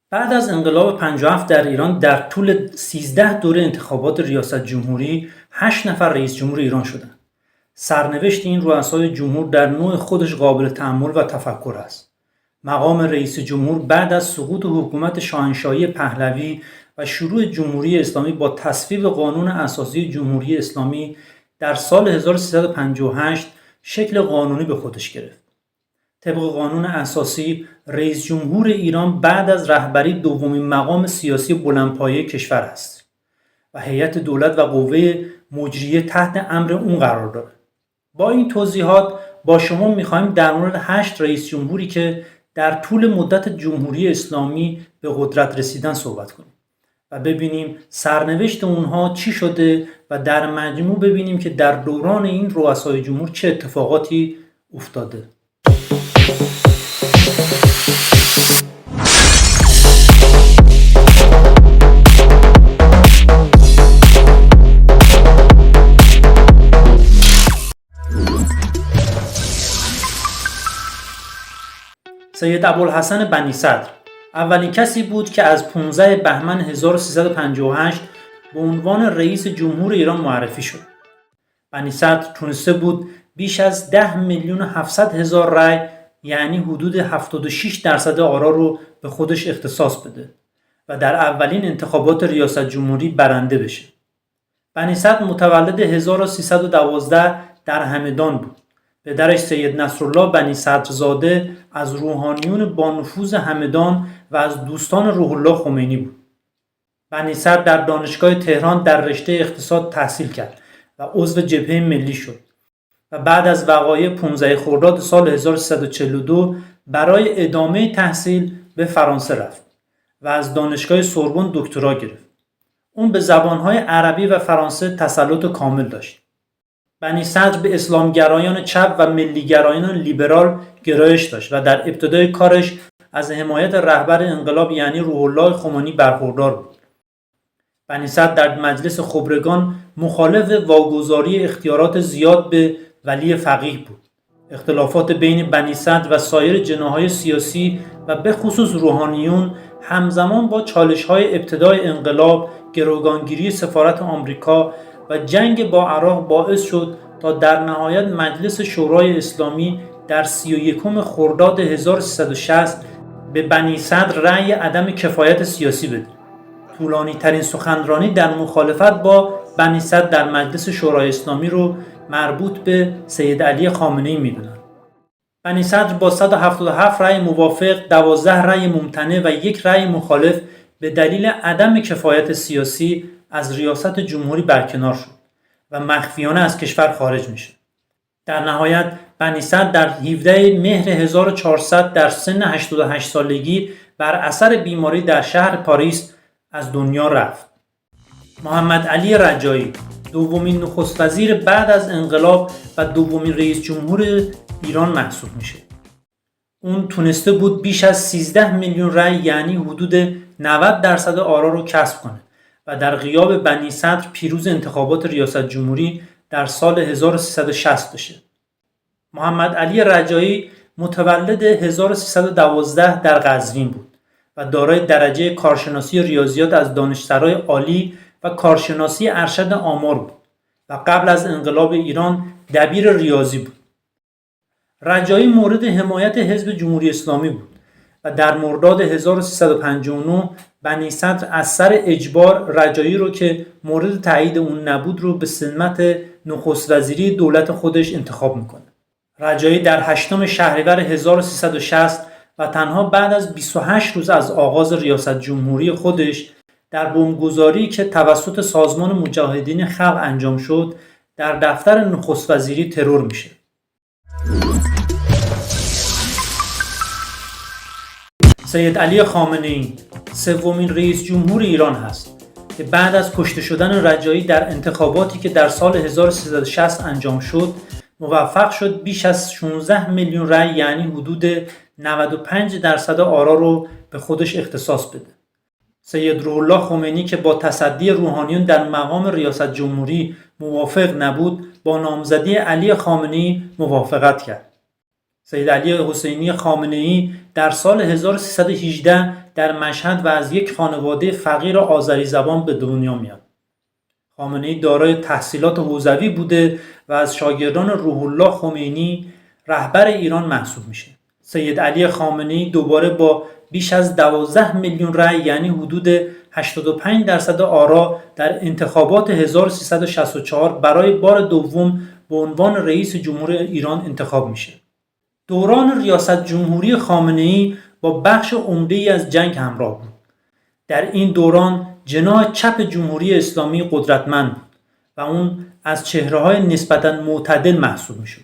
بعد از انقلاب 57 در ایران در طول 13 دوره انتخابات ریاست جمهوری 8 نفر رئیس جمهور ایران شدند. سرنوشت این رؤسای جمهور در نوع خودش قابل تأمل و تفکر است. مقام رئیس جمهور بعد از سقوط حکومت شاهنشاهی پهلوی و شروع جمهوری اسلامی با تصویب قانون اساسی جمهوری اسلامی در سال 1358 شکل قانونی به خودش گرفت. طبق قانون اساسی رئیس جمهور ایران بعد از رهبری دومین مقام سیاسی بلندپایه کشور است و هیئت دولت و قوه مجریه تحت امر اون قرار داره. با این توضیحات با شما می‌خوایم در مورد 8 رئیس جمهوری که در طول مدت جمهوری اسلامی به قدرت رسیدن صحبت کنیم و ببینیم سرنوشت اونها چی شده و در مجموع ببینیم که در دوران این رؤسای جمهور چه اتفاقاتی افتاده. سید ابوالحسن بنی صدر اولین کسی بود که از 15 بهمن 1358 به عنوان رئیس جمهور ایران معرفی شد. بنی صدر تونسته بود بیش از 10,700,000 رأی یعنی حدود 76% آرا رو به خودش اختصاص بده و در اولین انتخابات ریاست جمهوری برنده بشه. بنی صدر متولد 1312 در همدان بود. پدرش سید نصرالله بنی صدرزاده از روحانیون با نفوذ همدان و از دوستان روح الله خمینی بود. بنی صدر در دانشگاه تهران در رشته اقتصاد تحصیل کرد و عضو جبهه ملی شد و بعد از وقایع 15 خرداد سال 1342 برای ادامه تحصیل به فرانسه رفت و از دانشگاه سوربن دکترا گرفت. اون به زبانهای عربی و فرانسه تسلط کامل داشت. بنی صدر به اسلامگرایان چپ و ملیگرایان لیبرال گرایش داشت و در ابتدای کارش از حمایت رهبر انقلاب یعنی روح الله خمینی برخوردار بود. بنی صدر در مجلس خبرگان مخالف واگذاری اختیارات زیاد به ولی فقیه بود. اختلافات بین بنی صدر و سایر جناح‌های سیاسی و به خصوص روحانیون همزمان با چالش‌های ابتدای انقلاب، گروگانگیری سفارت آمریکا و جنگ با عراق باعث شد تا در نهایت مجلس شورای اسلامی در 31 خرداد 1360 به بنی صدر رأی عدم کفایت سیاسی بده. طولانی ترین سخنرانی در مخالفت با بنی صدر در مجلس شورای اسلامی رو مربوط به سید علی خامنه‌ای میدونن. بنی صدر با 177 رأی موافق، 12 رأی ممتنع و 1 رأی مخالف به دلیل عدم کفایت سیاسی از ریاست جمهوری برکنار شد و مخفیانه از کشور خارج میشه. در نهایت بنی صدر در 17 مهر 1400 در سن 88 سالگی بر اثر بیماری در شهر پاریس از دنیا رفت. محمد علی رجایی دومین نخست وزیر بعد از انقلاب و دومین رئیس جمهور ایران محسوب میشه. اون تونسته بود بیش از 13 میلیون رأی یعنی حدود 90% آرا رو کسب کنه و در غیاب بنی صدر پیروز انتخابات ریاست جمهوری در سال 1360 بشه. محمد علی رجایی متولد 1312 در قزوین بود و دارای درجه کارشناسی ریاضیات از دانشسرای عالی و کارشناسی ارشد آمار بود و قبل از انقلاب ایران دبیر ریاضی بود. رجایی مورد حمایت حزب جمهوری اسلامی بود و در مرداد 1359 بنی صدر از سر اجبار رجایی رو که مورد تایید اون نبود رو به سمت نخست وزیری دولت خودش انتخاب میکنه. رجایی در 8 شهریور 1360 و تنها بعد از 28 روز از آغاز ریاست جمهوری خودش در بمبگذاری که توسط سازمان مجاهدین خلق انجام شد در دفتر نخست وزیری ترور میشه. سید علی خامنه‌ای سومین رئیس جمهور ایران هست که بعد از کشته شدن رجایی در انتخاباتی که در سال 1360 انجام شد موفق شد بیش از 16 میلیون رأی یعنی حدود 95% آرا رو به خودش اختصاص بده. سید روح الله خمینی که با تصدی روحانیون در مقام ریاست جمهوری موافق نبود با نامزدی علی خامنه‌ای موافقت کرد. سید علی حسینی خامنه‌ای در سال 1318 در مشهد و از یک خانواده فقیر آذری زبان به دنیا میاد. خامنه‌ای دارای تحصیلات حوزوی بوده و از شاگردان روح الله خمینی رهبر ایران محسوب میشه. سید علی خامنه‌ای دوباره با بیش از 12 میلیون رأی یعنی حدود 85% آرا در انتخابات 1364 برای بار دوم به عنوان رئیس جمهور ایران انتخاب میشه. دوران ریاست جمهوری خامنه‌ای با بخش عمده‌ای از جنگ همراه بود. در این دوران جناح چپ جمهوری اسلامی قدرتمند بود و اون از چهره‌های نسبتاً معتدل محسوب میشد.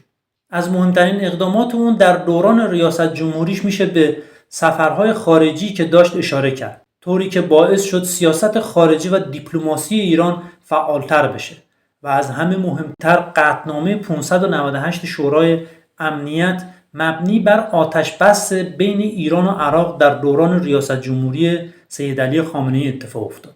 از مهمترین اقدامات اون در دوران ریاست جمهوریش میشه به سفرهای خارجی که داشت اشاره کرد، طوری که باعث شد سیاست خارجی و دیپلماسی ایران فعالتر بشه و از همه مهمتر قطعنامه 598 شورای امنیت مبنی بر آتش‌بس بین ایران و عراق در دوران ریاست جمهوری سید علی خامنه‌ای اتفاق افتاد.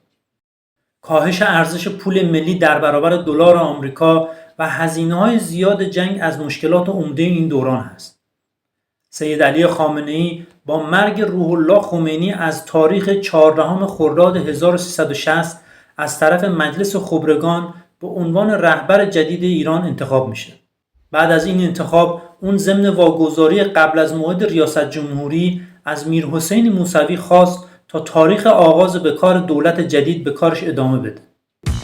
کاهش ارزش پول ملی در برابر دلار آمریکا و هزینه‌های زیاد جنگ از مشکلات عمده این دوران است. سید علی خامنه‌ای با مرگ روح الله خمینی از تاریخ 14 خرداد 1360 از طرف مجلس خبرگان به عنوان رهبر جدید ایران انتخاب میشه. بعد از این انتخاب اون ضمن واگذاری قبل از موعد ریاست جمهوری از میرحسین موسوی خواست تا تاریخ آغاز به کار دولت جدید به کارش ادامه بده.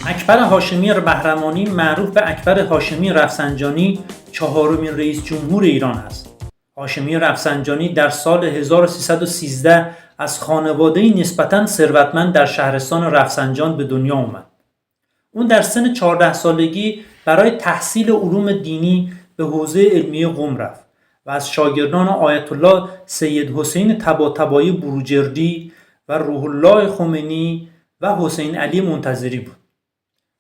اکبر هاشمی بهرمانی معروف به اکبر هاشمی رفسنجانی چهارمین رئیس جمهور ایران است. هاشمی رفسنجانی در سال 1313 از خانواده‌ای نسبتاً ثروتمند در شهرستان رفسنجان به دنیا آمد. اون در سن 14 سالگی برای تحصیل علوم دینی به حوزه علمیه قم رفت و از شاگردان آیت الله سید حسین طباطبایی بروجردی و روح الله خمینی و حسین علی منتظری بود.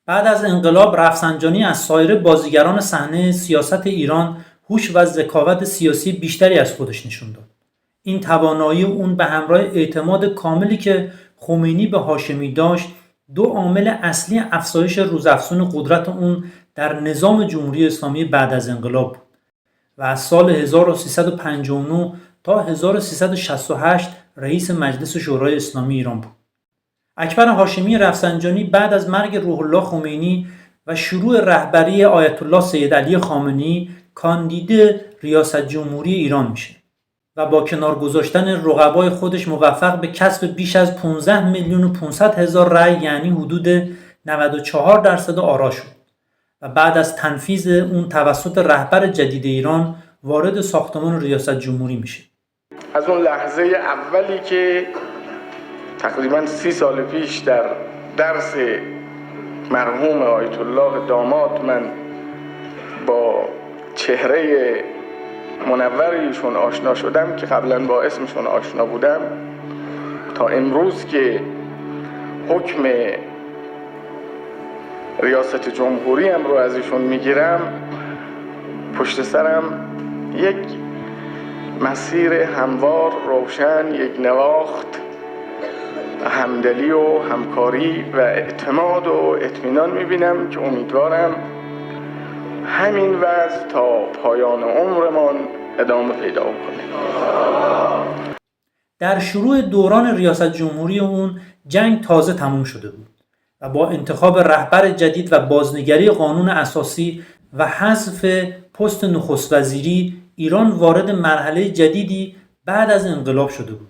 بعد از انقلاب رفسنجانی از سایر بازیگران صحنه سیاست ایران هوش و ذکاوت سیاسی بیشتری از خودش نشون داد. این توانایی اون به همراه اعتماد کاملی که خمینی به هاشمی داشت، دو عامل اصلی افزایش روزافزون قدرت اون در نظام جمهوری اسلامی بعد از انقلاب بود و از سال 1359 تا 1368 رئیس مجلس شورای اسلامی ایران بود. اکبر هاشمی رفسنجانی بعد از مرگ روح الله خمینی و شروع رهبری آیت الله سید علی خامنه‌ای کاندید ریاست جمهوری ایران میشه و با کنار گذاشتن رقبای خودش موفق به کسب بیش از 15,500,000 رأی یعنی حدود 94% آرا شد و بعد از تنفیذ اون توسط رهبر جدید ایران وارد ساختمان ریاست جمهوری میشه. از اون لحظه اولی که تقریباً 30 سال پیش در درس مرحوم آیت الله داماد من با چهره منوریشون آشنا شدم که قبلا با اسمشون آشنا بودم تا امروز که حکم ریاست جمهوری هم رو از ایشون میگیرم، پشت سرم یک مسیر هموار روشن، یک نواخت همدلی و همکاری و اعتماد و اطمینان میبینم که امیدوارم همین وضع تا پایان عمرمان ادامه پیدا کنه. در شروع دوران ریاست جمهوری اون جنگ تازه تموم شده بود و با انتخاب رهبر جدید و بازنگری قانون اساسی و حذف پست نخست وزیری ایران وارد مرحله جدیدی بعد از انقلاب شده بود.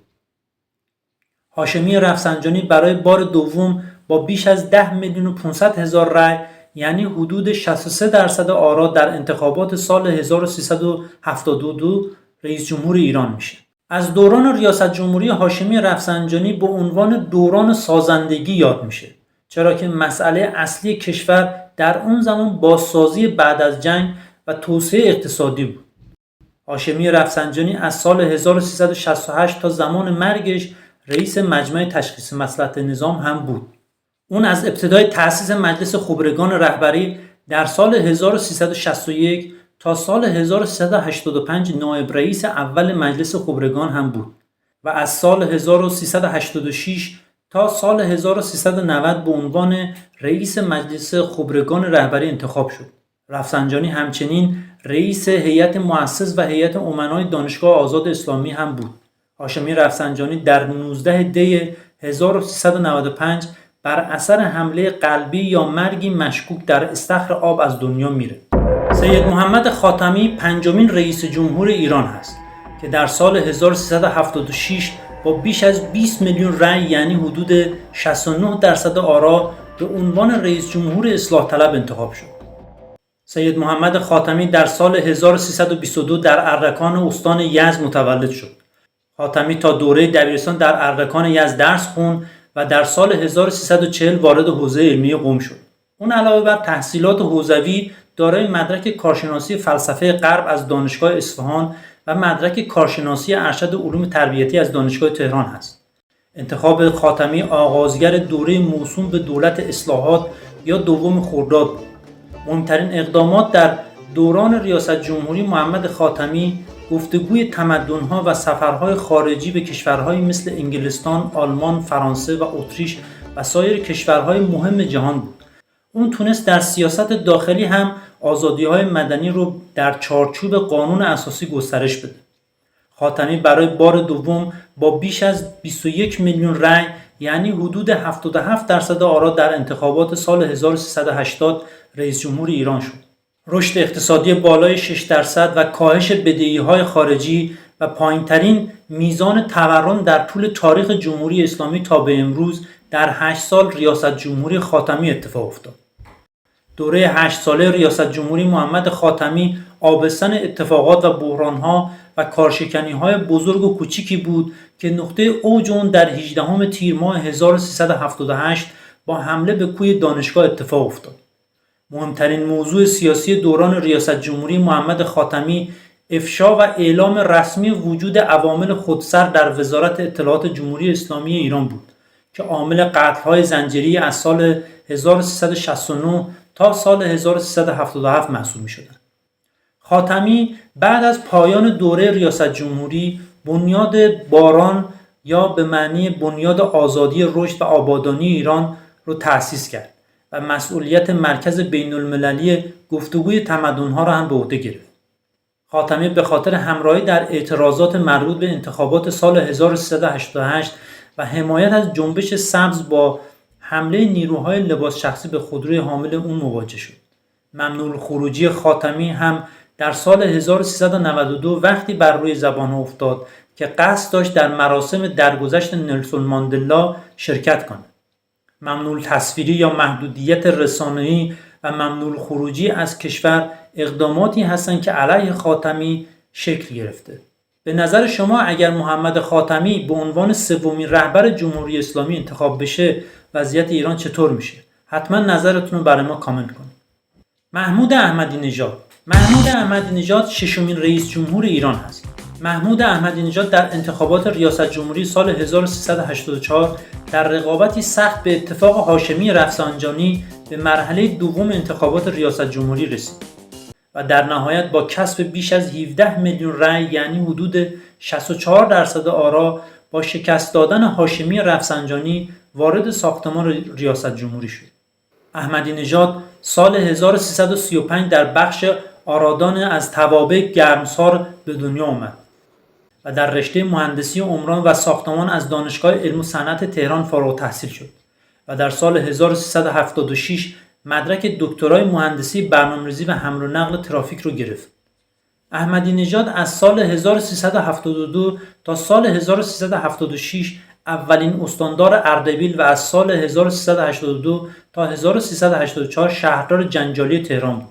هاشمی رفسنجانی برای بار دوم با بیش از 10,500,000 رأی یعنی حدود 63% آرا در انتخابات سال 1372 رئیس جمهور ایران میشه. از دوران ریاست جمهوری هاشمی رفسنجانی به عنوان دوران سازندگی یاد میشه، چرا که مسئله اصلی کشور در اون زمان بازسازی بعد از جنگ و توسعه اقتصادی بود. هاشمی رفسنجانی از سال 1368 تا زمان مرگش رئیس مجمع تشخیص مصلحت نظام هم بود. اون از ابتدای تأسیس مجلس خبرگان رهبری در سال 1361 تا سال 1385 نایب رئیس اول مجلس خبرگان هم بود و از سال 1386 تا سال 1390 به عنوان رئیس مجلس خبرگان رهبری انتخاب شد. رفسنجانی همچنین رئیس هیئت مؤسس و هیئت امنای دانشگاه آزاد اسلامی هم بود. هاشمی رفسنجانی در 19 دی 1395 بر اثر حمله قلبی یا مرگی مشکوک در استخر آب از دنیا میره. سید محمد خاتمی پنجمین رئیس جمهور ایران هست که در سال 1376 با بیش از 20 میلیون رأی یعنی حدود 69% آرا به عنوان رئیس جمهور اصلاح طلب انتخاب شد. سید محمد خاتمی در سال 1322 در اردکان استان یزد متولد شد. خاتمی تا دوره دبیرستان در اردکان یزد درس خوند و در سال 1340 وارد حوزه علمی قم شد. اون علاوه بر تحصیلات حوزوی دارای مدرک کارشناسی فلسفه غرب از دانشگاه اصفهان و مدرک کارشناسی ارشد علوم تربیتی از دانشگاه تهران است. انتخاب خاتمی آغازگر دوره موسوم به دولت اصلاحات یا دوم خرداد بود. مهمترین اقدامات در دوران ریاست جمهوری محمد خاتمی گفتگوی تمدن‌ها و سفرهای خارجی به کشورهایی مثل انگلستان، آلمان، فرانسه و اتریش و سایر کشورهای مهم جهان بود. اون تونست در سیاست داخلی هم آزادی‌های مدنی رو در چارچوب قانون اساسی گسترش بده. خاتمی برای بار دوم با بیش از 21 میلیون رأی یعنی حدود 77% آرا در انتخابات سال 1380 رئیس جمهور ایران شد. رشد اقتصادی بالای 6% و کاهش بدهی‌های خارجی و پایین‌ترین میزان تورم در طول تاریخ جمهوری اسلامی تا به امروز در 8 سال ریاست جمهوری خاتمی اتفاق افتاد. دوره 8 ساله ریاست جمهوری محمد خاتمی آبستن اتفاقات و بحران‌ها و کارشکنی‌های بزرگ و کوچیکی بود که نقطه اوج اون در 18 تیر ماه 1378 با حمله به کوی دانشگاه اتفاق افتاد. مهمترین موضوع سیاسی دوران ریاست جمهوری محمد خاتمی افشا و اعلام رسمی وجود عوامل خودسر در وزارت اطلاعات جمهوری اسلامی ایران بود که عامل قتل‌های زنجیری از سال 1369 تا سال 1377 محسوب می‌شدند. خاتمی بعد از پایان دوره ریاست جمهوری بنیاد باران یا به معنی بنیاد آزادی رشد و آبادانی ایران رو تأسیس کرد و مسئولیت مرکز بین‌المللی گفتگوی تمدن‌ها را هم به عهده گرفت. خاتمی به خاطر همراهی در اعتراضات مربوط به انتخابات سال 1388 و حمایت از جنبش سبز با حمله نیروهای لباس شخصی به خودروی حامل اون مواجه شد. ممنوع خروجی خاتمی هم در سال 1392 وقتی بر روی زبان افتاد که قصد داشت در مراسم درگذشت نلسون ماندلا شرکت کند. ممنوع تصویری یا محدودیت رسانه‌ای و ممنوع خروجی از کشور اقداماتی هستند که علیه خاتمی شکل گرفته. به نظر شما اگر محمد خاتمی به عنوان سومین رهبر جمهوری اسلامی انتخاب بشه وضعیت ایران چطور میشه؟ حتما نظرتون رو برای ما کامنت کنید. محمود احمدی نژاد ششمین رئیس جمهور ایران هست. محمود احمدی نژاد در انتخابات ریاست جمهوری سال 1384 در رقابتی سخت به اتفاق هاشمی رفسنجانی به مرحله دوم انتخابات ریاست جمهوری رسید و در نهایت با کسب بیش از 17 میلیون رأی یعنی حدود 64% آرا با شکست دادن هاشمی رفسنجانی وارد ساختمان ریاست جمهوری شد. احمدی نژاد سال 1335 در بخش آرادان از توابع گرمسار به دنیا آمد و در رشته مهندسی عمران و ساختمان از دانشگاه علم و صنعت تهران فارغ التحصیل شد و در سال 1376 مدرک دکترای مهندسی برنامه‌ریزی و حمل و نقل ترافیک رو گرفت. احمدی نژاد از سال 1372 تا سال 1376 اولین استاندار اردبیل و از سال 1382 تا 1384 شهردار جنجالی تهران بود.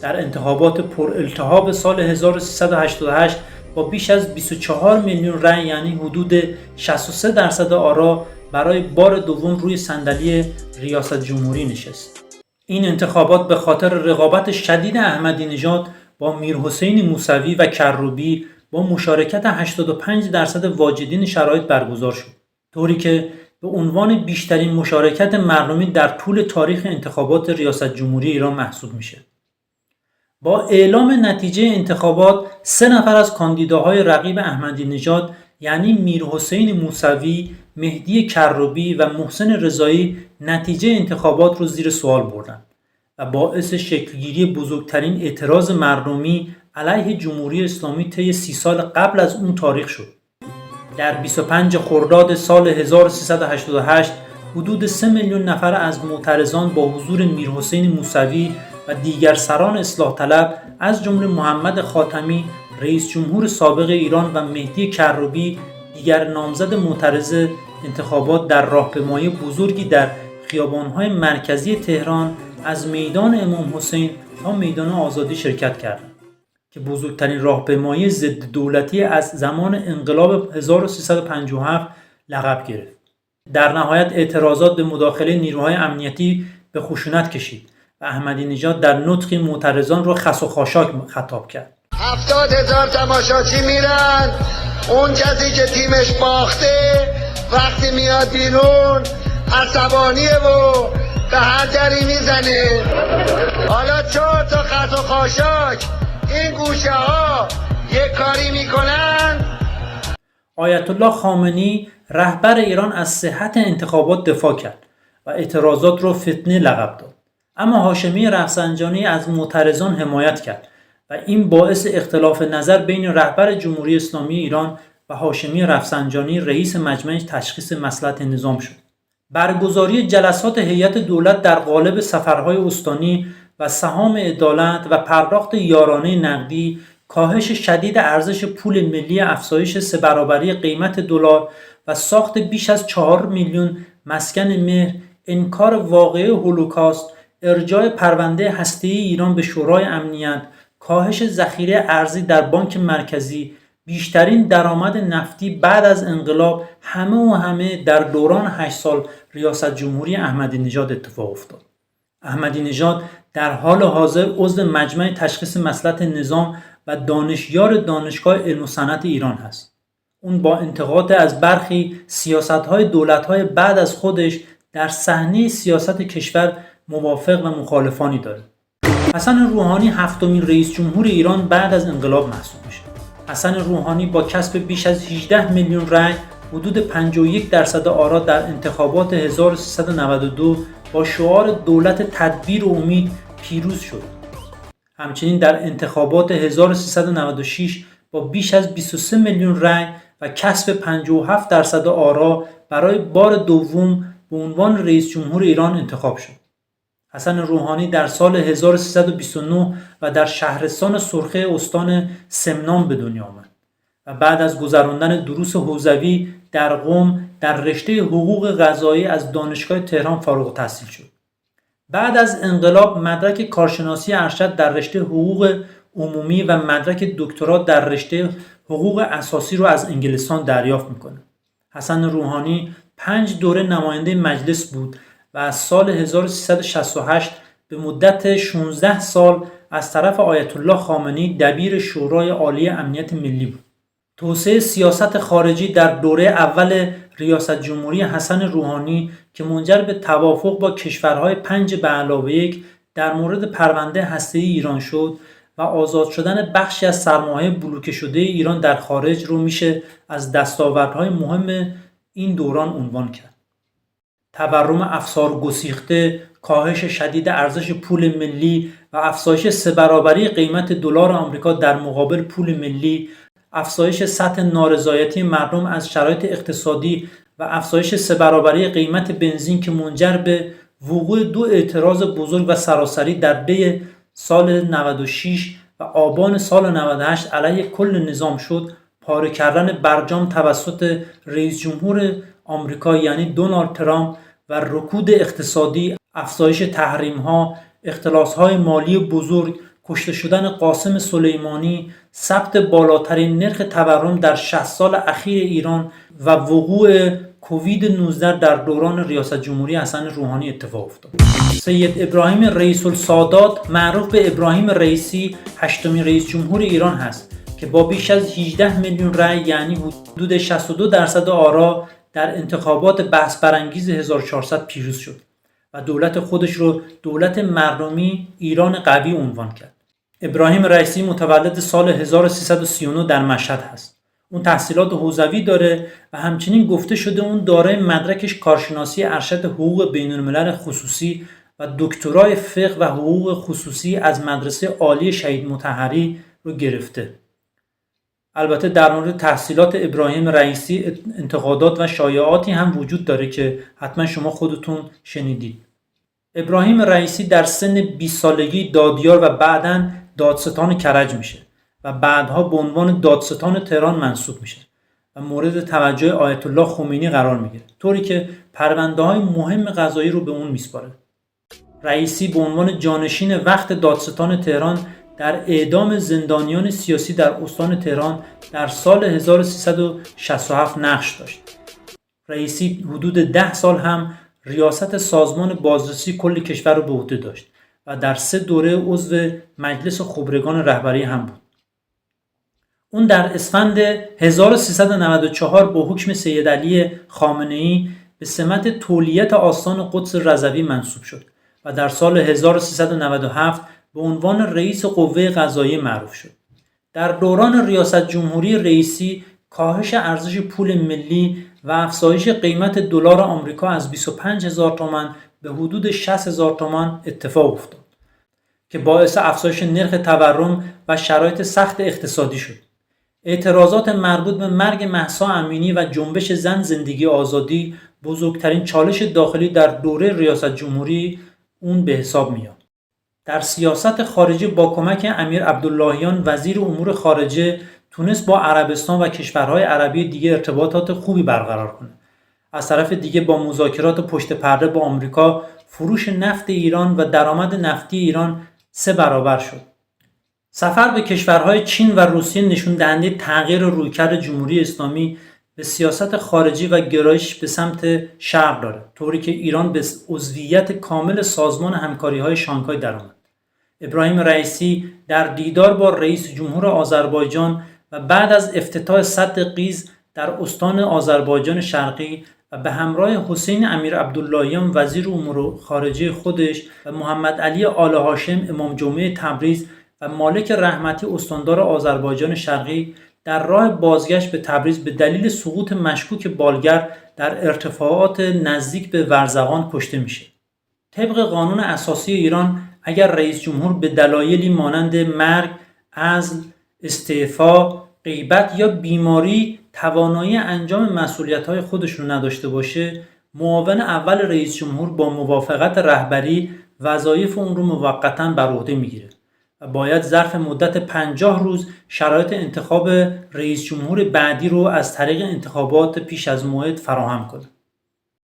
در انتخابات پرالتهاب سال 1388 با بیش از 24 میلیون رأی یعنی حدود 63% آرا برای بار دوم روی صندلی ریاست جمهوری نشست. این انتخابات به خاطر رقابت شدید احمدی نژاد با میرحسین موسوی و کروبی با مشارکت 85% واجدین شرایط برگزار شد، طوری که به عنوان بیشترین مشارکت مردمی در طول تاریخ انتخابات ریاست جمهوری ایران محسوب میشه. با اعلام نتیجه انتخابات 3 نفر از کاندیداهای رقیب احمدی نژاد یعنی میرحسین موسوی، مهدی کروبی و محسن رضایی نتیجه انتخابات رو زیر سوال بردند و باعث شکلگیری بزرگترین اعتراض مردمی علیه جمهوری اسلامی طی 30 سال قبل از اون تاریخ شد. در 25 خرداد سال 1388 حدود 3 میلیون نفر از معترضان با حضور میرحسین موسوی و دیگر سران اصلاح طلب از جمله محمد خاتمی رئیس جمهور سابق ایران و مهدی کروبی دیگر نامزد معترض انتخابات در راهپیمایی بزرگی در خیابان‌های مرکزی تهران از میدان امام حسین تا میدان آزادی شرکت کردند که بزرگترین راهپیمایی ضد دولتی از زمان انقلاب 1357 لقب گرفت. در نهایت اعتراضات به مداخله نیروهای امنیتی به خشونت کشید و احمدی نژاد در نطقی معترضان را خس و خاشاک خطاب کرد. 70,000 تماشاچی میرن، اون کسی که تیمش باخته وقتی میاد بیرون عصبانیه و به هر دری میزنه. حالا 4 تا خس و خاشاک این گوشه ها یک کاری میکنن. آیت الله خامنه‌ای رهبر ایران از صحت انتخابات دفاع کرد و اعتراضات را فتنه لقب داد. اما هاشمی رفسنجانی از معترضان حمایت کرد و این باعث اختلاف نظر بین رهبر جمهوری اسلامی ایران و هاشمی رفسنجانی رئیس مجمع تشخیص مصلحت نظام شد. برگزاری جلسات هیئت دولت در قالب سفرهای استانی و سهام عدالت و پرداخت یارانه نقدی، کاهش شدید ارزش پول ملی، افزایش 3 برابری قیمت دلار و ساخت بیش از 4 میلیون مسکن مهر، انکار واقعه هولوکاست، ارجاع پرونده هسته‌ای ایران به شورای امنیت، کاهش ذخیره ارزی در بانک مرکزی، بیشترین درآمد نفتی بعد از انقلاب، همه در دوران 8 سال ریاست جمهوری احمدی نژاد اتفاق افتاد. احمدی نژاد در حال حاضر عضو مجمع تشخیص مصلحت نظام و دانشیار دانشگاه علم و صنعت ایران هست. اون با انتقاد از برخی سیاست‌های دولت‌های بعد از خودش در صحنه سیاست کشور موافق و مخالفانی داره. حسن روحانی 7مین رئیس جمهور ایران بعد از انقلاب محسوب میشه. حسن روحانی با کسب بیش از 18 میلیون رای، حدود 51% آرا در انتخابات 1392 با شعار دولت تدبیر و امید پیروز شد. همچنین در انتخابات 1396 با بیش از 23 میلیون رای و کسب 57% آرا برای بار دوم به عنوان رئیس جمهور ایران انتخاب شد. حسن روحانی در سال 1329 و در شهرستان سرخه استان سمنان به دنیا آمد و بعد از گذراندن دروس حوزوی در قم در رشته حقوق قضایی از دانشگاه تهران فارغ التحصیل شد. بعد از انقلاب مدرک کارشناسی ارشد در رشته حقوق عمومی و مدرک دکترا در رشته حقوق اساسی رو از انگلستان دریافت میکنه. حسن روحانی 5 دوره نماینده مجلس بود و از سال 1368 به مدت 16 سال از طرف آیت الله خامنه‌ای دبیر شورای عالی امنیت ملی بود. توسعه سیاست خارجی در دوره اول ریاست جمهوری حسن روحانی که منجر به توافق با کشورهای 5+1 در مورد پرونده هسته‌ای ایران شد و آزاد شدن بخشی از سرمایه بلوکه شده ایران در خارج رو میشه از دستاوردهای مهم این دوران عنوان کرد. تورم افسار گسیخته، کاهش شدید ارزش پول ملی و افزایش 3 برابری قیمت دلار آمریکا در مقابل پول ملی، افزایش سطح نارضایتی مردم از شرایط اقتصادی و افزایش 3 برابری قیمت بنزین که منجر به وقوع 2 اعتراض بزرگ و سراسری در دی سال 96 و آبان سال 98 علیه کل نظام شد، پاره کردن برجام توسط رئیس جمهور آمریکا یعنی دونالد ترامپ و رکود اقتصادی، افزایش تحریم‌ها، اختلاس‌های مالی بزرگ، کشته شدن قاسم سلیمانی، ثبت بالاترین نرخ تورم در 60 سال اخیر ایران و وقوع کووید 19 در دوران ریاست جمهوری حسن روحانی اتفاق افتاد. سید ابراهیم رئیس السادات معروف به ابراهیم رئیسی 8مین رئیس جمهور ایران هست که با بیش از 18 میلیون رای یعنی حدود 62% آرا در انتخابات بحث برانگیز 1400 پیروز شد و دولت خودش رو دولت مردمی ایران قوی عنوان کرد. ابراهیم رئیسی متولد سال 1339 در مشهد هست. اون تحصیلات حوزوی داره و همچنین گفته شده اون دارای مدرکش کارشناسی ارشد حقوق بین‌الملل خصوصی و دکترای فقه و حقوق خصوصی از مدرسه عالی شهید مطهری رو گرفته. البته در مورد تحصیلات ابراهیم رئیسی انتقادات و شایعاتی هم وجود داره که حتما شما خودتون شنیدید. ابراهیم رئیسی در سن 20 سالگی دادیار و بعداً دادستان کرج میشه و بعدها به عنوان دادستان تهران منصوب میشه و مورد توجه آیت الله خمینی قرار میگیره، طوری که پرونده‌های مهم قضایی رو به اون میسپاره. رئیسی به عنوان جانشین وقت دادستان تهران در اعدام زندانیان سیاسی در استان تهران در سال 1367 نقش داشت. رئیسی حدود 10 سال هم ریاست سازمان بازرسی کل کشور رو به عهده داشت و در 3 دوره عضو مجلس خبرگان رهبری هم بود. اون در اسفند 1394 با حکم سید علی خامنه‌ای به سمت تولیت آستان قدس رضوی منصوب شد و در سال 1397 به عنوان رئیس قوه قضاییه معروف شد. در دوران ریاست جمهوری رئیسی کاهش ارزش پول ملی و افزایش قیمت دلار آمریکا از 25,000 تومان به حدود 60,000 تومان اتفاق افتاد که باعث افزایش نرخ تورم و شرایط سخت اقتصادی شد. اعتراضات مربوط به مرگ مهسا امینی و جنبش زن زندگی آزادی بزرگترین چالش داخلی در دوره ریاست جمهوری اون به حساب میاد. در سیاست خارجه با کمک امیر عبداللهیان وزیر امور خارجه تونست با عربستان و کشورهای عربی دیگه ارتباطات خوبی برقرار کنه. از طرف دیگه با مذاکرات پشت پرده با آمریکا فروش نفت ایران و درآمد نفتی ایران 3 برابر شد. سفر به کشورهای چین و روسیه نشون دهنده تغییر رویکرد جمهوری اسلامی به سیاست خارجی و گرایش به سمت شرق داره، طوری که ایران به عضویت کامل سازمان همکاری‌های شانگهای درآمد. ابراهیم رئیسی در دیدار با رئیس جمهور آذربایجان و بعد از افتتاح سد قیز در استان آذربایجان شرقی و به همراه حسین امیر عبداللهیان وزیر امور خارجه خودش و محمد علی آل هاشم امام جمعه تبریز و مالک رحمتی استاندار آذربایجان شرقی در راه بازگشت به تبریز به دلیل سقوط مشکوک بالگر در ارتفاعات نزدیک به ورزقان کشته میشه. طبق قانون اساسی ایران اگر رئیس جمهور به دلایلی مانند مرگ، عزل، استعفا، غیبت یا بیماری توانایی انجام مسئولیت‌های خودش رو نداشته باشه، معاون اول رئیس جمهور با موافقت رهبری وظایف اون رو موقتاً بر عهده میگیره و باید ظرف مدت 50 روز شرایط انتخاب رئیس جمهور بعدی رو از طریق انتخابات پیش از موعد فراهم کنه.